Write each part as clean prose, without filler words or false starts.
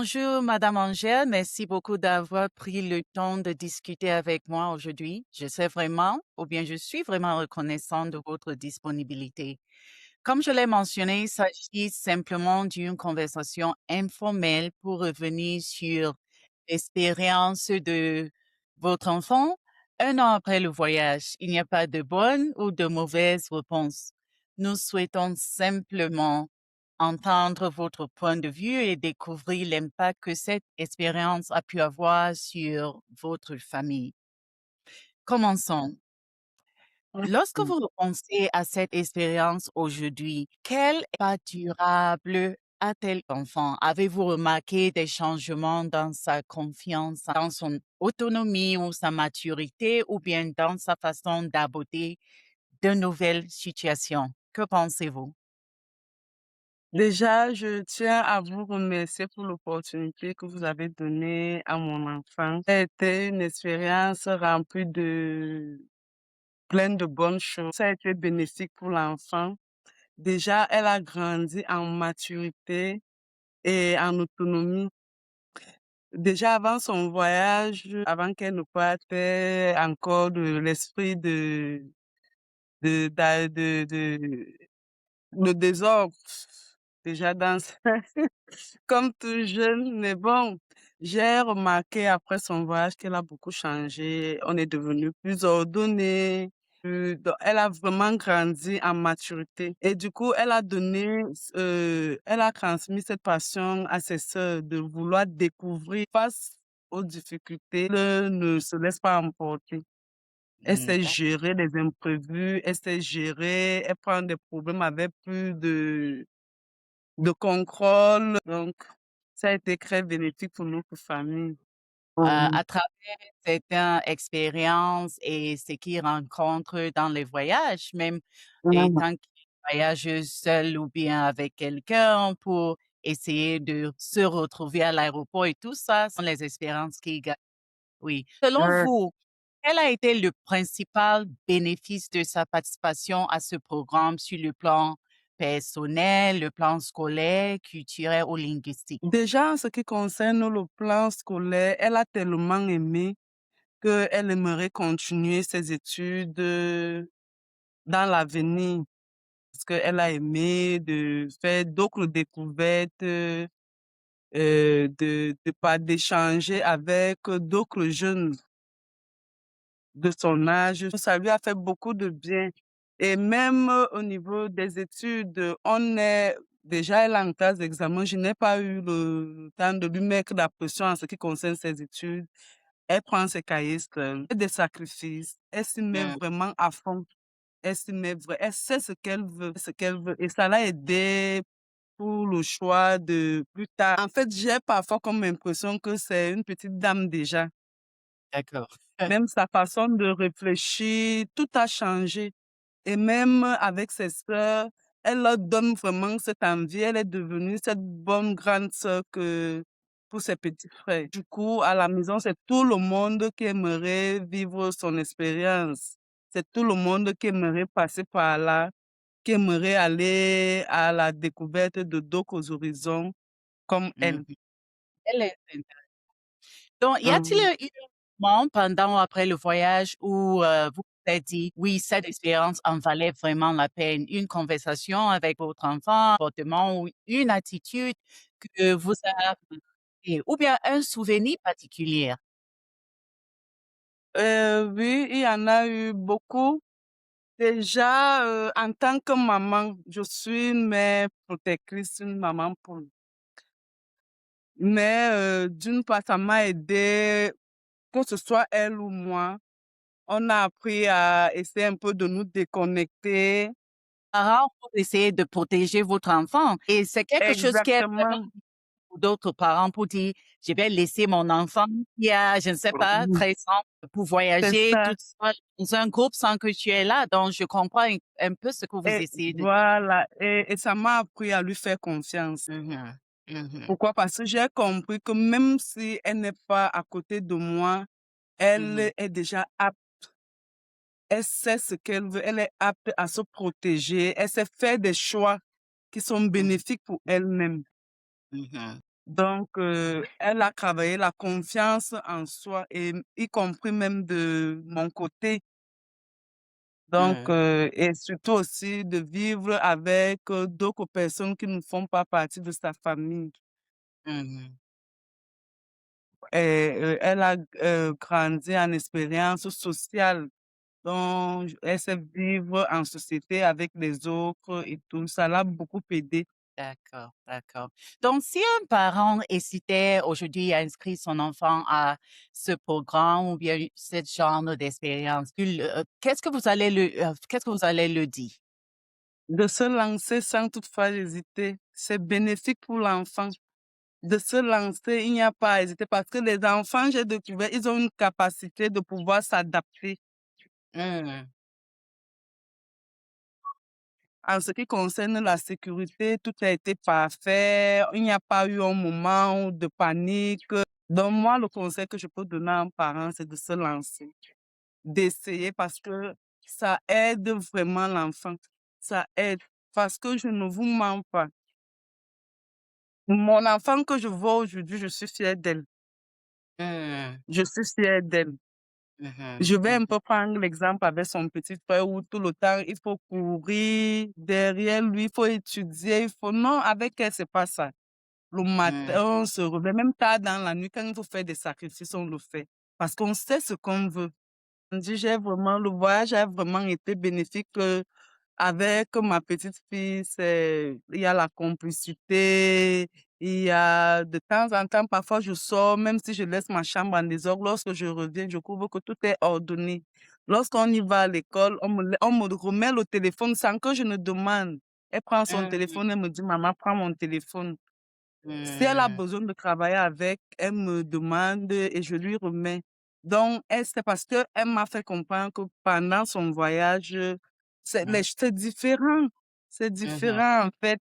Bonjour, Madame Angèle. Merci beaucoup d'avoir pris le temps de discuter avec moi aujourd'hui. Je sais vraiment, ou bien je suis vraiment reconnaissant de votre disponibilité. Comme je l'ai mentionné, il s'agit simplement d'une conversation informelle pour revenir sur l'expérience de votre enfant 1 an après le voyage. Il n'y a pas de bonne ou de mauvaise réponse. Nous souhaitons simplement entendre votre point de vue et découvrir l'impact que cette expérience a pu avoir sur votre famille. Commençons. Lorsque Mmh. vous repensez à cette expérience aujourd'hui, quel impact durable a-t-elle enfant? Avez-vous remarqué des changements dans sa confiance, dans son autonomie ou sa maturité, ou bien dans sa façon d'aborder de nouvelles situations? Que pensez-vous? Déjà, je tiens à vous remercier pour l'opportunité que vous avez donnée à mon enfant. Ça a été une expérience remplie de plein de bonnes choses. Ça a été bénéfique pour l'enfant. Déjà, elle a grandi en maturité et en autonomie. Déjà avant son voyage, avant qu'elle ne parte, encore de l'esprit de le désordre. Déjà dans comme tout jeune, mais bon, j'ai remarqué après son voyage qu'elle a beaucoup changé. On est devenu plus ordonné. Donc, elle a vraiment grandi en maturité. Et du coup, elle a transmis cette passion à ses sœurs de vouloir découvrir face aux difficultés. Elle ne se laisse pas emporter. Elle Hmm, sait gérer les imprévus, elle sait gérer, elle prend des problèmes avec plus de contrôle. Donc, ça a été très bénéfique pour notre famille. À travers certaines expériences et ce qu'ils rencontrent dans les voyages, même Mhm. étant qu'ils voyagent seuls ou bien avec quelqu'un pour essayer de se retrouver à l'aéroport et tout ça sont les expériences qu'ils gagnent. Oui. Selon Euh, vous, quel a été le principal bénéfice de sa participation à ce programme sur le plan personnel, le plan scolaire, culturel ou linguistique? Déjà, en ce qui concerne le plan scolaire, elle a tellement aimé qu'elle aimerait continuer ses études dans l'avenir. Parce qu'elle a aimé de faire d'autres découvertes, d'échanger avec d'autres jeunes de son âge. Ça lui a fait beaucoup de bien. Et même au niveau des études, déjà, elle est en classe d'examen. Je n'ai pas eu le temps de lui mettre la pression en ce qui concerne ses études. Elle prend ses cahiers seule. Elle fait des sacrifices. Elle s'y met Hmm, vraiment à fond. Elle sait ce qu'elle veut, ce qu'elle veut. Et ça l'a aidé pour le choix de plus tard. En fait, j'ai parfois comme impression que c'est une petite dame déjà. d'accord. Même sa façon de réfléchir, tout a changé. Et même avec ses sœurs, elle leur donne vraiment cette envie. Elle est devenue cette bonne grande sœur que pour ses petits frères. Du coup, à la maison, c'est tout le monde qui aimerait vivre son expérience. C'est tout le monde qui aimerait passer par là, qui aimerait aller à la découverte de d'autres horizons comme Mhm. elle. Elle est Donc, y a-t-il Hum. eu un moment pendant ou après le voyage où vous vous êtes dit, oui, cette expérience en valait vraiment la peine? Une conversation avec votre enfant, un comportement ou une attitude que vous a marqué, ou bien un souvenir particulier? Oui, il y en a eu beaucoup. Déjà, en tant que maman, je suis une mère protectrice, une maman poule. Mais d'une part, ça m'a aidé, que ce soit elle ou moi. On a appris à essayer un peu de nous déconnecter. Parents, pour essayer de protéger votre enfant. Et c'est quelque chose qui est vraiment Exactement. pour d'autres parents pour dire, je vais laisser mon enfant qui a, je ne sais pas, Mhm. 13 ans pour C'est voyager ça. toute seule dans un groupe sans que tu es là. Donc, je comprends un peu ce que vous Et essayez de dire. voilà. Et ça m'a appris à lui faire confiance. Mhm, mhm, Pourquoi? Parce que j'ai compris que même si elle n'est pas à côté de moi, elle mhm, est déjà apte. Elle sait ce qu'elle veut, elle est apte à se protéger, elle sait faire des choix qui sont mhm, bénéfiques pour elle-même. mhm. Donc, elle a travaillé la confiance en soi et y compris même de mon côté. Donc, Mmh, et surtout aussi de vivre avec d'autres personnes qui ne font pas partie de sa famille. mmh. Et, elle a grandi en expérience sociale. Donc, elle sait vivre en société avec les autres et tout. Ça l'a beaucoup aidé. D'accord, d'accord. Donc, si un parent hésitait aujourd'hui à inscrire son enfant à ce programme ou bien ce genre d'expérience, qu'est-ce que vous allez le dire? De se lancer sans toutefois hésiter, c'est bénéfique pour l'enfant. De se lancer, il n'y a pas à hésiter parce que les enfants, j'ai découvert, ils ont une capacité de pouvoir s'adapter. Mmh, En ce qui concerne la sécurité, tout a été parfait. Il n'y a pas eu un moment de panique. Donc, moi, le conseil que je peux donner à un parent, c'est de se lancer, d'essayer parce que ça aide vraiment l'enfant. Ça aide parce que je ne vous mens pas. Mon enfant que je vois aujourd'hui, je suis fière d'elle. mmh, Je suis fière d'elle. mmh, Je vais un mmh, peu prendre l'exemple avec son petit frère où tout le temps, il faut courir derrière lui, il faut étudier, il faut... Non, avec elle, c'est pas ça. Le mmh, matin, on se réveille, même tard dans la nuit, quand il faut faire des sacrifices, on le fait. Parce qu'on sait ce qu'on veut. On dit, le voyage a vraiment été bénéfique. Avec ma petite fille, il y a la complicité, il y a de temps en temps, parfois je sors, même si je laisse ma chambre en désordre, lorsque je reviens, je trouve que tout est ordonné. Lorsqu'on y va à l'école, on me remet le téléphone sans que je ne demande. Elle prend son mmh, téléphone, elle me dit, maman, prends mon téléphone. Si elle a mmh, besoin de travailler avec, elle me demande et je lui remets. Donc, elle, c'est parce que elle m'a fait comprendre que pendant son voyage, mmh, c'est différent. C'est mmh, différent, en fait.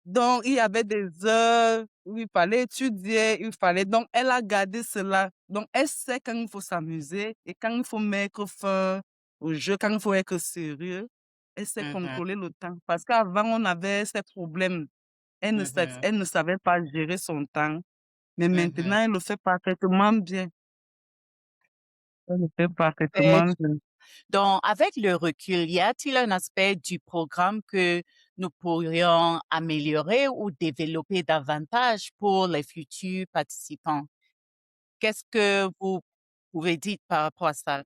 Donc, il y avait des heures où il fallait étudier, il fallait, donc, elle a gardé cela. Donc, elle sait quand il faut s'amuser et quand il faut mettre fin au jeu, quand il faut être sérieux. Elle sait mmh, contrôler le temps. Parce qu'avant, on avait ces problèmes. mmh, Elle ne savait pas gérer son temps. Mais mmh. maintenant, elle le fait parfaitement bien. Elle le fait Et parfaitement bien. donc, avec le recul, y a-t-il un aspect du programme que nous pourrions améliorer ou développer davantage pour les futurs participants? Qu'est-ce que vous pouvez dire par rapport à ça?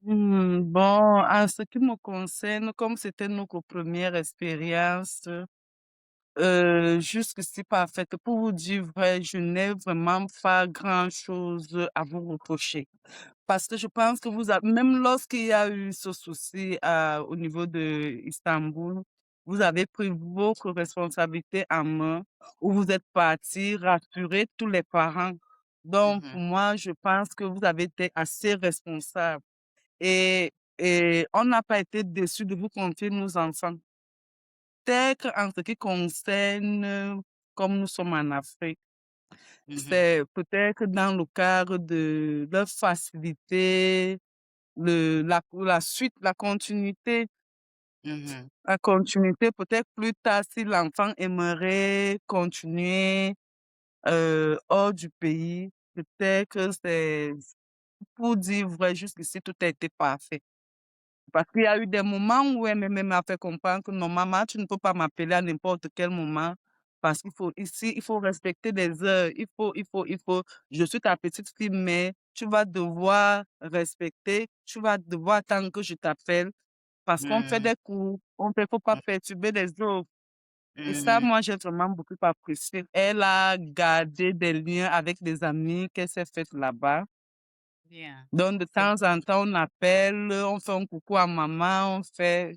Bon, en ce qui me concerne, comme c'était notre première expérience, jusqu'ici parfaite, pour vous dire vrai, je n'ai vraiment pas grand-chose à vous reprocher. Parce que je pense que même lorsqu'il y a eu ce souci au niveau de Istanbul, vous avez pris vos responsabilités en main, où vous êtes parti rassurer tous les parents. Donc, pour Mhm, moi, je pense que vous avez été assez responsable et, et on n'a pas été déçus de vous confier nos enfants. Peut-être en ce qui concerne, comme nous sommes en Afrique, mhm, c'est peut-être dans le cadre de leur facilité la suite, mhm, la continuité, peut-être plus tard si l'enfant aimerait continuer, hors du pays, peut-être que c'est pour dire vrai, jusqu'ici, tout a été parfait. Parce qu'il y a eu des moments où elle même m'a fait comprendre que non, maman, tu ne peux pas m'appeler à n'importe quel moment parce qu'il faut, ici, il faut respecter des heures. Je suis ta petite fille, mais tu vas devoir respecter, tu vas devoir attendre que je t'appelle parce qu'on fait mhm, des cours, faut pas perturber les autres. Et ça, mhm. moi, j'ai vraiment beaucoup apprécié. Elle a gardé des liens avec des amis qu'elle s'est fait là-bas. Bien. Donc, de C'est- temps en temps, on appelle, on fait un coucou à maman, on fait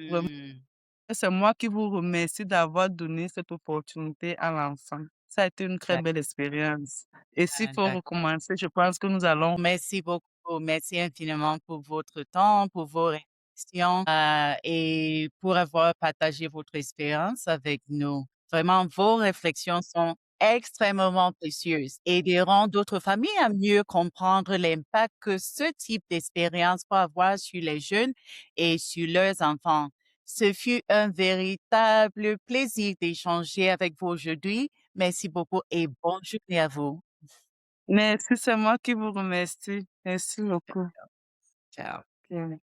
vraiment. Mhm. C'est moi qui vous remercie d'avoir donné cette opportunité à l'enfant. Ça a été une très belle expérience. Et s'il faut D'accord. recommencer, je pense que nous allons... Merci beaucoup. Merci infiniment pour votre temps, pour vos réflexions, et pour avoir partagé votre expérience avec nous. Vraiment, vos réflexions sont extrêmement précieuses et aideront d'autres familles à mieux comprendre l'impact que ce type d'expérience peut avoir sur les jeunes et sur leurs enfants. Ce fut un véritable plaisir d'échanger avec vous aujourd'hui. Merci beaucoup et bonne journée à vous. Merci, c'est moi qui vous remercie. Merci beaucoup. Ciao. Ok.